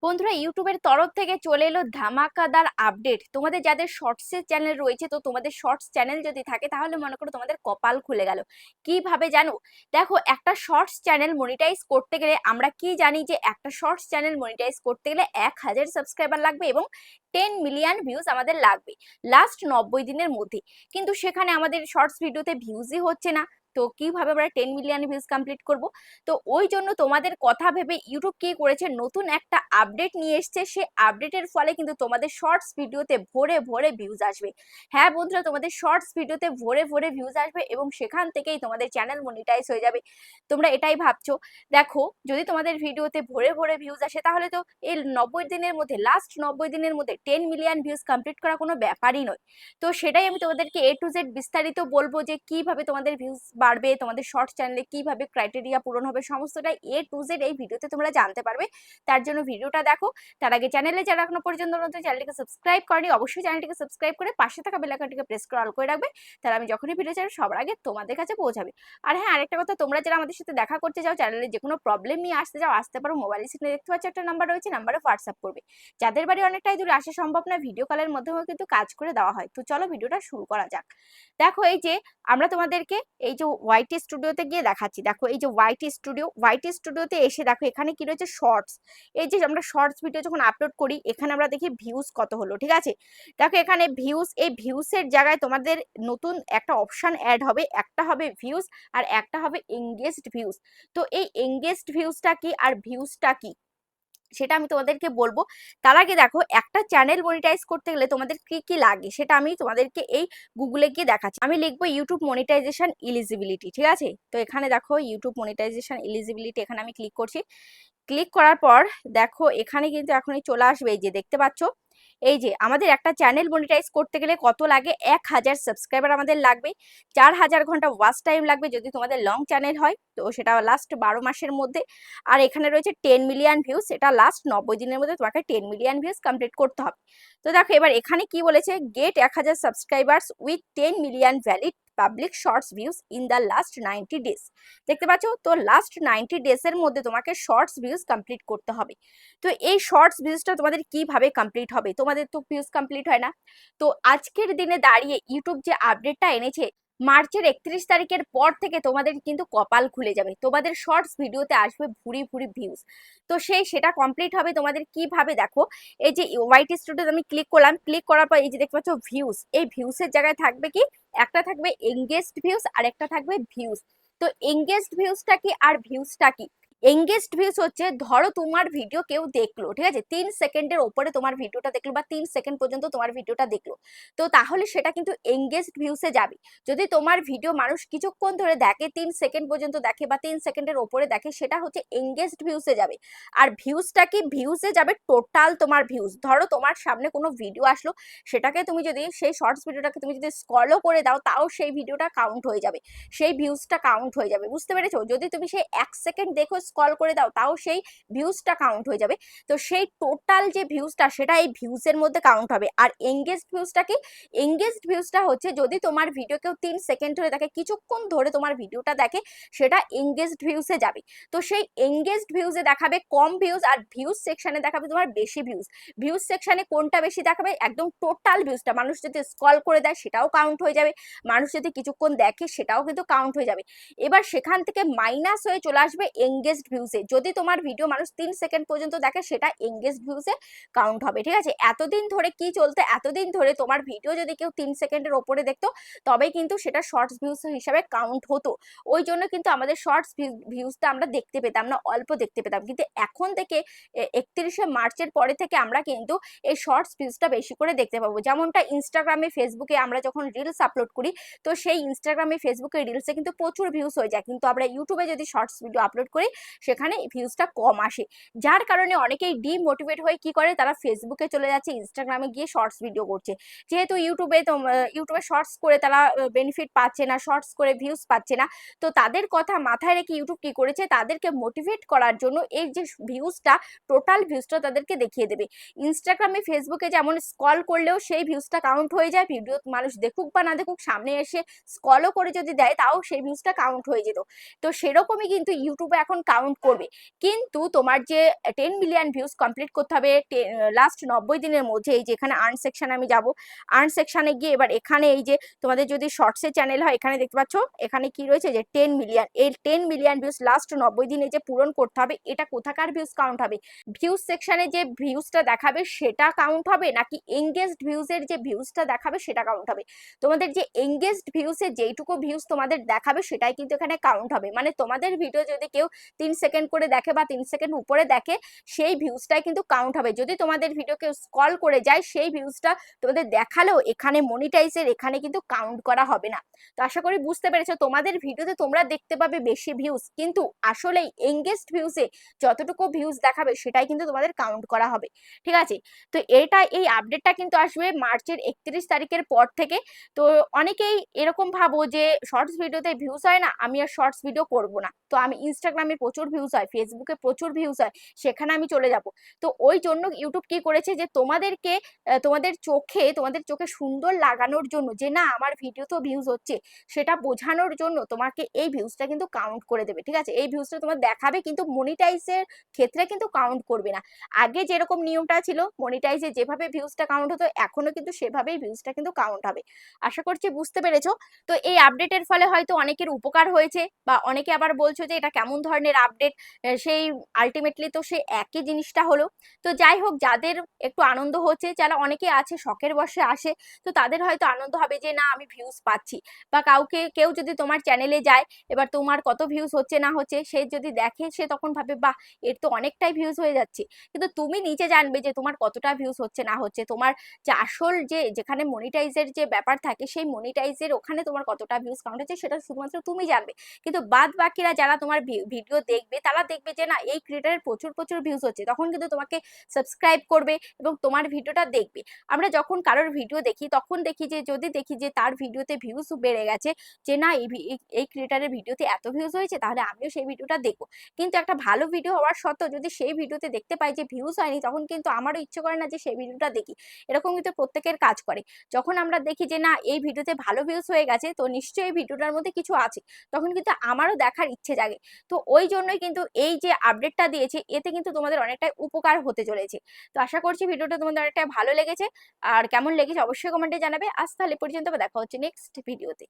বন্ধুরা, ইউটিউবের তরফ থেকে চলে এলো ধামাকাদার আপডেট। তোমাদের যাদের শর্টসের চ্যানেল রয়েছে, তো তোমাদের শর্টস চ্যানেল যদি থাকে তাহলে মনে করো তোমাদের কপাল খুলে গেল। কিভাবে জানো? দেখো, একটা শর্টস চ্যানেল মনিটাইজ করতে গেলে আমরা কি জানি যে একটা শর্টস চ্যানেল মনিটাইজ করতে গেলে 1000 সাবস্ক্রাইবার লাগবে এবং 10 মিলিয়ন ভিউজ আমাদের লাগবে লাস্ট 90 দিনের মধ্যে। কিন্তু সেখানে আমাদের শর্টস ভিডিওতে ভিউজই হচ্ছে না। তো কিভাবে আমরা 10 মিলিয়ন ভিউজ কমপ্লিট করব? তো ওই জন্য তোমাদের কথা ভেবে ইউটিউব কি করেছে, নতুন একটা আপডেট নিয়ে এসছে। সেই আপডেটের ফলে কিন্তু তোমাদের শর্টস ভিডিওতে ভরে ভরে ভিউজ আসবে। হ্যাঁ বন্ধুরা, তোমাদের শর্টস ভিডিওতে ভরে ভরে ভিউজ আসবে এবং সেখান থেকেই তোমাদের চ্যানেল মনিটাইজ হয়ে যাবে। তোমরা এটাই ভাবছো। দেখো, যদি তোমাদের ভিডিওতে ভরে ভরে ভিউজ আসে তাহলে তো এই 90 দিনের মধ্যে, লাস্ট 90 দিনের মধ্যে 10 মিলিয়ন ভিউজ কমপ্লিট করা কোনো ব্যাপারই নয়। তো সেটাই আমি তোমাদেরকে A to Z বিস্তারিত বলবো যে কিভাবে তোমাদের ভিউজ বাড়বে, তোমাদের শর্ট চ্যানেলে কিভাবে ক্রাইটেরিয়া পূরণ হবে, সমস্তটাই A to Z এই ভিডিওতে তোমরা জানতে পারবে। তার জন্য ভিডিওটা দেখো। তার আগে চ্যানেলে যারা এখনো পর্যন্ত নতুন, চ্যানেলটিকে সাবস্ক্রাইব করেনি অবশ্যই চ্যানেলটিকে সাবস্ক্রাইব করে পাশে থাকা বেল আইকনটিকে প্রেস করে অল করে রাখবে। তাহলে আমি যখনই ভিডিও ছাড়ব সবার আগে তোমাদের কাছে পৌঁছাবে। আর হ্যাঁ, আরেকটা কথা, তোমরা যারা আমাদের সাথে দেখা করতে চাও, চ্যানেলে যে কোনো প্রবলেম নিয়ে আসতে চাও, আসতে পারো। মোবাইল স্ক্রিনে দেখতে পাচ্ছ একটা নাম্বার রয়েছে, নাম্বারে হোয়াটসঅ্যাপ করবে। যাদের বাড়ি অনেকটাই দূরে, আসা সম্ভব না, ভিডিও কলের মাধ্যমেও কিন্তু কাজ করে দেওয়া হয়। তো চলো ভিডিওটা শুরু করা যাক। দেখো, এই যে আমরা তোমাদেরকে এই যে ওয়াইটি স্টুডিওতে গিয়ে দেখাচ্ছি। দেখো, এই যে ওয়াইটি স্টুডিওতে এসে দেখো এখানে কি রয়েছে, শর্টস। এই যে আমরা শর্টস ভিডিও যখন আপলোড করি, এখানে আমরা দেখি ভিউজ কত হলো। ঠিক আছে, দেখো এখানে ভিউজ, এই ভিউজের জায়গায় তোমাদের নতুন একটা অপশন অ্যাড হবে। একটা হবে ভিউজ আর একটা হবে এঙ্গেজড ভিউজ। তো এই এঙ্গেজড ভিউজটা কি আর ভিউজটা কি সেটা আমি তোমাদেরকে বলবো। তার আগে দেখো, একটা চ্যানেল মনিটাইজ করতে গেলে তোমাদের কি কি লাগে সেটা আমি তোমাদেরকে এই গুগলে গিয়ে দেখাচ্ছি। আমি লিখবো ইউটিউব মনিটাইজেশন এলিজিবিলিটি। ঠিক আছে, তো এখানে দেখো ইউটিউব মনিটাইজেশন এলিজিবিলিটি, এখানে আমি ক্লিক করছি। ক্লিক করার পর দেখো এখানে কিন্তু এখনই চলে আসবে। এই যে দেখতে পাচ্ছ, এই যে আমাদের একটা চ্যানেল মনিটাইজ করতে গেলে কত লাগে, 1000 সাবস্ক্রাইবার আমাদের লাগবে, 4000 ঘন্টা ওয়াচ টাইম লাগবে যদি তোমাদের লং চ্যানেল হয়, তো সেটা লাস্ট 12 মাসের মধ্যে। আর এখানে রয়েছে 10 মিলিয়ন ভিউজ, এটা লাস্ট 90 দিনের মধ্যে তোমাকে 10 মিলিয়ন ভিউজ কমপ্লিট করতে হবে। তো দেখো এবার এখানে কি বলেছে, get 1000 subscribers with 10 million valid public shorts views in the last 90 days. দেখতে পাচ্ছ, তো লাস্ট 90 ডেজ এর মধ্যে তোমাকে শর্টস ভিউজ কমপ্লিট করতে হবে। তো এই শর্টস ভিউজটা তোমাদের কিভাবে কমপ্লিট হবে? তোমাদের তো ভিউজ কমপ্লিট হয় না। তো আজকের দিনে দাঁড়িয়ে ইউটিউব যে আপডেটটা এনেছে, মার্চের 31 তারিখের পর থেকে তোমাদের কিন্তু কপাল খুলে যাবে। তোমাদের শর্টস ভিডিওতে আসবে ভুরি ভুরি ভিউজ। তো সেটা কমপ্লিট হবে তোমাদের কিভাবে? দেখো, এই যে ওয়াইটি স্টুডিও আমি ক্লিক করলাম, ক্লিক করার পর এই যে দেখতে পাচ্ছ ভিউজ, এই ভিউজের জায়গায় থাকবে কি, একটা থাকবে এঙ্গেজড ভিউজ আর একটা থাকবে ভিউজ। তো এঙ্গেজড ভিউজটা কি আর ভিউজটা কি? এঙ্গেজড ভিউজ হচ্ছে, ধরো তোমার ভিডিও কেউ দেখলো, ঠিক আছে, 3 সেকেন্ডের ওপরে তোমার ভিডিওটা দেখলো বা 3 সেকেন্ড পর্যন্ত তোমার ভিডিওটা দেখলো, তো তাহলে সেটা কিন্তু এঙ্গেজড ভিউসে যাবে। যদি তোমার ভিডিও মানুষ কিছুক্ষণ ধরে দেখে, 3 সেকেন্ড পর্যন্ত দেখে বা 3 সেকেন্ডের ওপরে দেখে, সেটা হচ্ছে এঙ্গেজড ভিউসে যাবে। আর ভিউজটা কি, ভিউসে যাবে টোটাল তোমার ভিউজ। ধরো তোমার সামনে কোনো ভিডিও আসলো, সেটাকে তুমি যদি, সেই শর্টস ভিডিওটাকে তুমি যদি স্ক্রলও করে দাও, তাও সেই ভিডিওটা কাউন্ট হয়ে যাবে, সেই ভিউজটা কাউন্ট হয়ে যাবে। বুঝতে পেরেছো? যদি তুমি সেই 1 সেকেন্ড দেখো, স্ক্রল করে দাও, তাও সেই ভিউজটা কাউন্ট হয়ে যাবে। তো সেই টোটাল যে ভিউজটা, সেটা এই ভিউজের মধ্যে কাউন্ট হবে। আর এঙ্গেজড ভিউজটা কি? এঙ্গেজড ভিউজটা হচ্ছে, যদি তোমার ভিডিও কেউ 3 সেকেন্ড ধরে দেখে, কিছুক্ষণ ধরে তোমার ভিডিওটা দেখে, সেটা এঙ্গেজড ভিউজে যাবে। তো সেই এঙ্গেজড ভিউজে দেখাবে কম ভিউজ, আর ভিউজ সেকশনে দেখাবে তোমার বেশি ভিউজ। ভিউজ সেকশনে কোনটা বেশি দেখাবে? একদম টোটাল ভিউজটা। মানুষ যদি স্ক্রল করে দেয় সেটাও কাউন্ট হয়ে যাবে, মানুষ যদি কিছুক্ষণ দেখে সেটাও কিন্তু কাউন্ট হয়ে যাবে। এবার সেখান থেকে মাইনাস হয়ে চলে আসবে এঙ্গেজড ভিউজে। যদি তোমার ভিডিও মানুষ 3 সেকেন্ড পর্যন্ত দেখে, সেটা এঙ্গেজড ভিউজে কাউন্ট হবে। ঠিক আছে, এতদিন ধরে কি চলতো, এতদিন ধরে তোমার ভিডিও যদি কেউ 3 সেকেন্ডের ওপরে দেখতো, তবেই কিন্তু সেটা শর্টস ভিউজ হিসাবে কাউন্ট হতো। ওই জন্য কিন্তু আমাদের শর্টস ভিউজটা আমরা দেখতে পেতাম না, অল্প দেখতে পেতাম। কিন্তু এখন থেকে 31শে মার্চের পরে থেকে আমরা কিন্তু এই শর্টস ভিউজটা বেশি করে দেখতে পাবো। যেমনটা ইনস্টাগ্রামে, ফেসবুকে আমরা যখন রিলস আপলোড করি, তো সেই ইনস্টাগ্রামে, ফেসবুকে রিলসে কিন্তু প্রচুর ভিউজ হয়ে যায়, কিন্তু আমরা ইউটিউবে যদি শর্টস ভিডিও আপলোড করি, সেখানে ভিউজটা কম আসে। যার কারণে অনেকেই ডিমোটিভেট হয়ে কি করে, তারা ফেসবুকে চলে যাচ্ছে, ইনস্টাগ্রামে গিয়ে শর্টস ভিডিও করছে। যেহেতু ইউটিউবে শর্টস করে তারা বেনিফিট পাচ্ছে না, শর্টস করে ভিউজ পাচ্ছে না, তো তাদের কথা মাথায় রেখে ইউটিউব কি করেছে, তাদেরকে মোটিভেট করার জন্য এই যে ভিউজটা, টোটাল ভিউজটা তাদেরকে দেখিয়ে দেবে। ইনস্টাগ্রামে, ফেসবুকে যেমন স্ক্রল করলেও সেই ভিউজটা কাউন্ট হয়ে যায়, ভিডিও মানুষ দেখুক বা না দেখুক, সামনে এসে স্ক্রলও করে যদি দেয়, তাও সেই ভিউজটা কাউন্ট হয়ে যেত। তো সেরকমই কিন্তু ইউটিউবে এখন কাউন্ট করবে। কিন্তু তোমার যে 10 মিলিয়ন ভিউজ কমপ্লিট করতে হবে লাস্ট 90 দিনের মধ্যে। এই যে এখানে আর্ন সেকশন আমি যাব, আর্ন সেকশনে গিয়ে এবার এখানে এই যে তোমাদের যদি শর্টসের চ্যানেল হয় এখানে দেখতে পাচ্ছ এখানে কি রয়েছে যে 10 মিলিয়ন, এই 10 মিলিয়ন ভিউজ লাস্ট 90 দিনে যে পূরণ করতে হবে, এটা কোথাকার ভিউজ কাউন্ট হবে? ভিউজ সেকশনে যে ভিউজটা দেখাবে সেটা কাউন্ট হবে, নাকি এঙ্গেজড ভিউজের যে ভিউজটা দেখাবে সেটা কাউন্ট হবে? তোমাদের যে এঙ্গেজড ভিউজে যেইটুকু ভিউজ তোমাদের দেখাবে সেটাই কিন্তু এখানে কাউন্ট হবে। মানে তোমাদের ভিডিও যদি কেউ 3 সেকেন্ড করে দেখে বা 3 সেকেন্ড উপরে দেখে সেই ভিউজটাই কিন্তু কাউন্ট হবে। যদি তোমাদের ভিডিও কেউ স্ক্রল করে যায় সেই ভিউজটা তোমাদের দেখালেও এখানে মনিটাইজের এখানে কিন্তু কাউন্ট করা হবে না। তো আশা করি বুঝতে পেরেছো, তোমাদের ভিডিওতে তোমরা দেখতে পাবে বেশি ভিউজ, কিন্তু আসলে এঙ্গেজড ভিউজে যতটুকু ভিউজ দেখাবে সেটাই কিন্তু তোমাদের কাউন্ট করা হবে। ঠিক আছে, তো এই আপডেটটা কিন্তু আসবে মার্চের 31 তারিখের পর থেকে। তো অনেকেই এরকম ভাবো যে শর্টস ভিডিওতে ভিউজ হয় না, আমি আর শর্টস ভিডিও করব না, তো আমি ইনস্টাগ্রামে প্রচুর ভিউজ হয়, ফেসবুকে প্রচুর ভিউজ হয়, সেখানে আমি চলে যাব। তো ওই জন্য ইউটিউব কি করেছে যে তোমাদেরকে তোমাদের চোখে সুন্দর লাগানোর জন্য যে না আমার ভিডিও তো ভিউজ হচ্ছে, সেটা বোঝানোর জন্য তোমাকে এই ভিউজটা কিন্তু কাউন্ট করে দেবে। ঠিক আছে, এই ভিউজটা তোমার দেখাবে কিন্তু মনিটাইজের ক্ষেত্রে কিন্তু কাউন্ট করবে না। আগে যেরকম নিয়মটা ছিল মনিটাইজে যেভাবে ভিউজটা কাউন্ট হতো এখনো কিন্তু সেভাবেই ভিউজটা কিন্তু কাউন্ট হবে। আশা করছি বুঝতে পেরেছো। তো এই আপডেটের ফলে হয়তো অনেকের উপকার হয়েছে, বা অনেকে আবার বলছো যে এটা কেমন ধরনের আপডেট, সেই আলটিমেটলি তো সে একই জিনিসটা হলো। তো যাই হোক, যাদের একটু আনন্দ হচ্ছে, যারা অনেকে আছে শখের বশে আসে, তো তাদের হয়তো আনন্দ হবে যে না আমি ভিউজ পাচ্ছি। বা কেউ যদি তোমার চ্যানেলে যায়, এবার তোমার কত ভিউজ হচ্ছে না হচ্ছে সে যদি দেখে, সে তখন ভাবে বাহ এর তো অনেকটাই ভিউজ হয়ে যাচ্ছে। কিন্তু তুমি নিজে জানবে যে তোমার কতটা ভিউজ হচ্ছে না হচ্ছে, তোমার যে আসল যেখানে মনিটাইজের যে ব্যাপার থাকে সেই মনিটাইজের ওখানে তোমার কতটা ভিউজ কাউন্ট হচ্ছে সেটা শুধুমাত্র তুমি জানবে। কিন্তু বাদ বাকিরা যারা তোমার ভিডিও দেখবে তারা দেখবে যে না এই ক্রিয়েটারের প্রচুর প্রচুর ভিউজ হচ্ছে, তখন কিন্তু তোমাকে সাবস্ক্রাইব করবে এবং তোমার ভিডিওটা দেখবে। আমরা যখন কারোর ভিডিও দেখি তখন দেখি যে যদি দেখি যে তার ভিডিওতে ভিউজ বেড়ে গেছে, যে না এই ক্রিয়েটারের ভিডিওতে এত ভিউজ হয়েছে, তাহলে আমিও সেই ভিডিওটা দেখবো। কিন্তু একটা ভালো ভিডিও হওয়ার সত্ত্বেও যদি সেই ভিডিওতে দেখতে পাই যে ভিউজ হয়নি, তখন কিন্তু আমারও ইচ্ছে করে না যে সেই ভিডিওটা দেখি। এরকম কিন্তু প্রত্যেকের কাজ করে। যখন আমরা দেখি যে না এই ভিডিওতে ভালো ভিউজ হয়ে গেছে, তো নিশ্চয়ই এই ভিডিওটার মধ্যে কিছু আছে, তখন কিন্তু আমারও দেখার ইচ্ছে জাগে। তো ওই জন্যই কিন্তু এই যে আপডেটটা দিয়েছে এতে কিন্তু তোমাদের অনেকটাই উপকার হতে চলেছে। তো আশা করছি ভিডিওটা তোমাদের অনেকটাই ভালো লেগেছে, আর কেমন লেগেছে অবশ্যই কমেন্টে জানাবে। আজ তাহলে পর্যন্ত, দেখা হচ্ছে নেক্সট ভিডিওতে।